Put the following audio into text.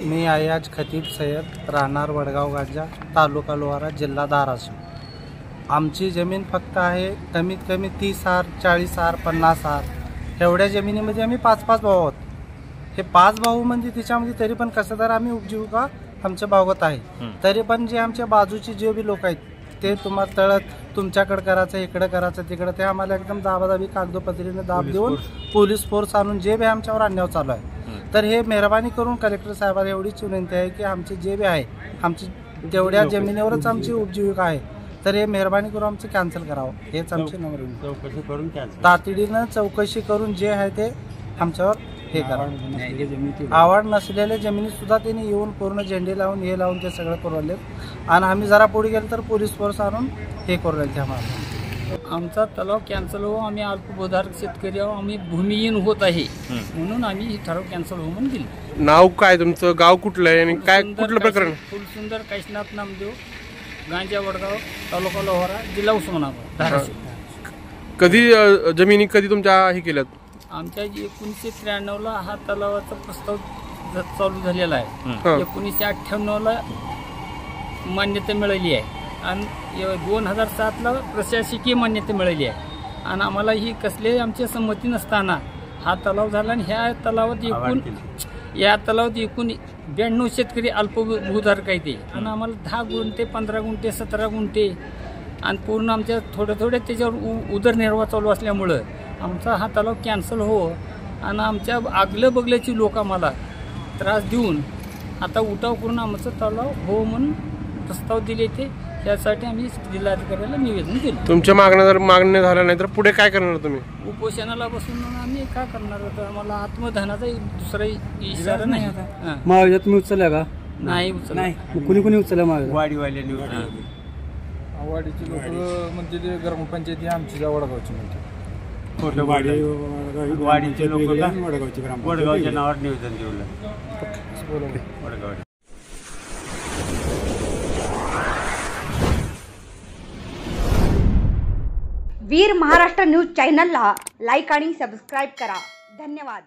मी अयाज खतीब सय्यद, राहणार वडगाव गांजा, तालुका लोहारा, जिल्हा धाराशिव। आमची जमीन फक्त आहे कमीत कमी 30 आर, 40 आर, 50 आर एवढ्या जमिनीमध्ये आम्ही 5-5 भाऊ आहोत। हे 5 भाऊ म्हणजे त्याच्यामध्ये तरी पण कसं तर आम्ही उपजीविका आमच्या भागवत आहे। तरी पण जे आमच्या बाजूचे जे बी लोक आहेत ते तुम्हाला तळत तुमच्याकडे करायचं, इकडे करायचं, तिकडे, ते आम्हाला एकदम दाबादाबी कागदोपत्रीने दाब देऊन पोलीस फोर्स आणून जे बी आमच्यावर अन्याय चालू आहे। तर हे मेहरबानी करून कलेक्टर साहेबांना एवढीच विनंती आहे की आमचे जे बी आहे आमची तेवढ्या जमिनीवरच आमची उपजीविका आहे, तर हे मेहरबानी करून आमचं कॅन्सल करावं, हेच आमची नम्र विनंती। चौकशी करून तातडीनं चौकशी करून जे आहे ते आमच्यावर हे करा। आवड नसलेल्या जमिनीत सुद्धा त्यांनी येऊन पूर्ण झेंडे लावून हे लावून ते सगळं करून आणि आम्ही जरा पुढे गेलो तर पोलीस फोर्स आणून हे करू राहिले आम्हाला। आमचा तलाव कॅन्सल हो, आम्ही अल्पभूधारक शेतकरी आहोत, आम्ही भूमिहीन होत आहे म्हणून आम्ही ही ठराव कॅन्सल हो म्हणून दिली। नाव काय तुमचं, गाव कुठलं आहे आणि काय कुठलं प्रकरण? फुलसुंदर काशीनाथ नामदेव, गांजा वडगाव, तालुका लोहारा, जिल्हा उस्मानाबाद, धाराशिव। कधी जमिनी कधी तुमच्या हे केल्यात? आमच्या 1993ला हा तलावाचा प्रस्ताव चालू झालेला आहे। 1998ला मान्यता मिळाली आहे आणि 2007ला प्रशासकीय मान्यता मिळाली आहे आणि आम्हाला ही कसली आमची संमती नसताना हा तलाव झाला आणि या तलावात एकूण 92 शेतकरी अल्पभूधारक आहेत आणि आम्हाला 10 गुंठे, 15 गुंठे, 17 गुंठे आणि पूर्ण आमच्या थोडे त्याच्यावर उदरनिर्वाह चालू असल्यामुळं आमचा हा तलाव कॅन्सल हो आणि आमच्या आगलं बगल्याची लोक आम्हाला त्रास देऊन आता उठाव करून आमचं तलाव हो म्हणून प्रस्ताव दिले ते, त्यासाठी आम्ही जिल्हाधिकाऱ्याला निवेदन दिलं। तुमच्या मागण्या झाल्या नाही तर पुढे काय करणार तुम्ही? उपोषणाला बसून आम्ही काय करणार होतो, आम्हाला आत्मधनाचा दुसरा इशारा नाही आता। महाविद्यालयात तुम्ही उचलल्या का? नाही उचलला। कुणी कुणी उचलल्या महाविद्यालयात? वाडीवाल्यांनी वाडीची लोक म्हणजे ते ग्रामपंचायती आमची वडगावची म्हणते, वाडीचे लोक वडगावच्या नावावर निवेदन दिलं। वडगाव वीर महाराष्ट्र न्यूज चॅनलला लाईक आणि सबस्क्राईब करा। धन्यवाद।